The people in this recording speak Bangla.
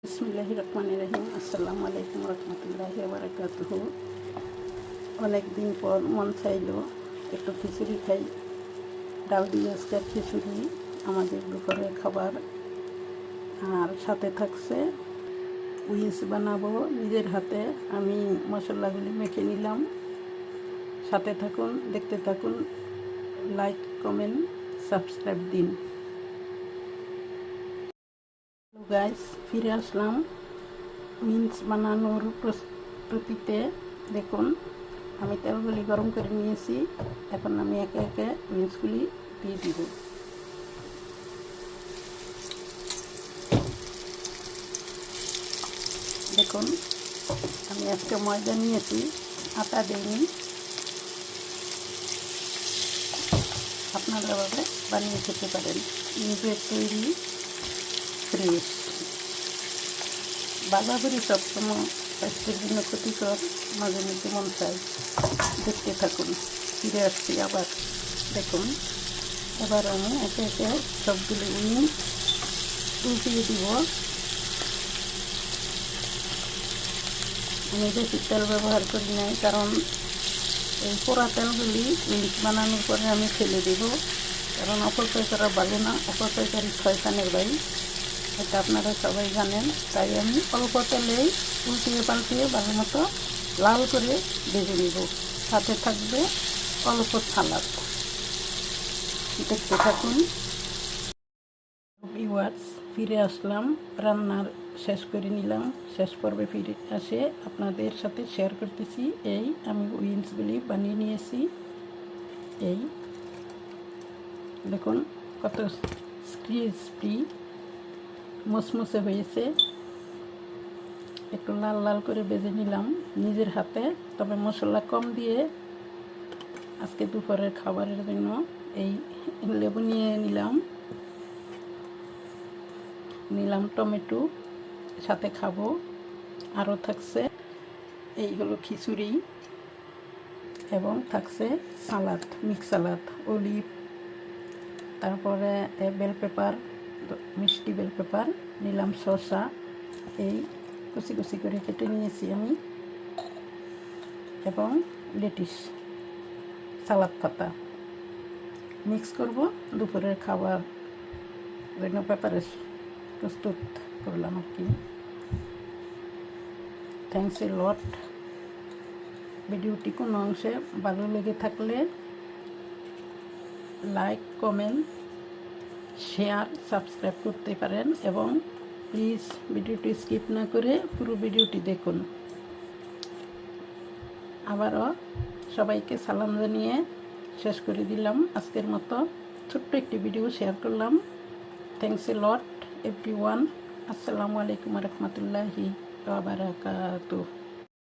বিসমিল্লাহির রহমানির রহিম। আসসালামু আলাইকুম রহমতুল্লাহি ওয়া বারাকাতুহু। অনেক দিন পর মন চাইলো একটু খিচুড়ি খাই। ডাল দিয়ে আজকের খিচুড়ি আমাদের দুপুরের খাবার। আর সাথে থাকছে উইংস বানাবো নিজের হাতে। আমি মশলাগুলি মেখে নিলাম। সাথে থাকুন, দেখতে থাকুন, লাইক কমেন্ট সাবস্ক্রাইব দিন। গাইস, ফিরে আসলাম উইংস বানানোর প্রস্তুতিতে। দেখুন, আমি তেলগুলি গরম করে নিয়েছি। এখন আমি একে একে উইংসগুলি দিয়ে দিব। দেখুন, আমি আজকে ময়দা নিয়েছি, আটা দিইনি। আপনারা এভাবে বানিয়ে খেতে পারেন, নিজের তৈরি ফ্রেশ। বাজাবাড়ি সবসময় স্বাস্থ্যের জন্য ক্ষতিকর, মাঝে মধ্যে মন চাই। দেখতে থাকুন, ফিরে আসছি আবার। দেখুন, এবার আমি একে একে সবগুলো উইংস উল্টিয়ে দিব। আমি বেশি তেল ব্যবহার করি নাই, কারণ এই পোড়া তেলগুলি উইংস বানানোর পরে আমি ফেলে দেব। কারণ অপচয় করা ভালো না, অপচয়কারী শয়তানের বাড়ি, এটা আপনারা সবাই জানেন। তাই আমি অল্প তেলেই উল্টিয়ে পাল্টিয়ে ভালো মতো লাল করে ভেজে নেব। সাথে থাকবে অল্প সালাদ। দেখতে থাকুন। ভিউয়ার্স, ফিরে আসলাম, রান্নার শেষ করে নিলাম। শেষ পর্বে ফিরে আসে আপনাদের সাথে শেয়ার করতেছি। এই আমি উইংসগুলি বানিয়ে নিয়েছি। এই দেখুন কত ক্রিসপি মুসমুসে হয়েছে। একটু লাল লাল করে ভেজে নিলাম নিজের হাতে, তবে মশলা কম দিয়ে। আজকে দুপুরের খাবারের জন্য এই লেবু নিয়ে নিলাম টমেটো, সাথে খাবো। আরও থাকছে এই হলো খিচুড়ি, এবং থাকছে সালাদ, মিক্স সালাদ, অলিভ, তারপরে বেল পেপার, মিষ্টি বেল পেপার নিলাম, শসা, এই কুচি কুচি করে কেটে নিয়েছি আমি, এবং লেটিস, সালাদ পাতা মিক্স করব। দুপুরের খাবার জন্য প্রিপারেশন প্রস্তুত করলাম আর কি। থ্যাংকস এ লট। ভিডিওটি কোনো অংশে ভালো লেগে থাকলে লাইক, কমেন্ট, শেয়ার, সাবস্ক্রাইব করতে পারেন, এবং প্লিজ ভিডিওটি স্কিপ না করে পুরো ভিডিওটি দেখুন। আবারও সবাইকে সালাম জানিয়ে শেষ করে দিলাম। আজকের মতো ছোট্ট একটি ভিডিও শেয়ার করলাম। Thanks a lot everyone. আসসালামু আলাইকুম রহমতুল্লাহি ওয়া বারাকাতুহু।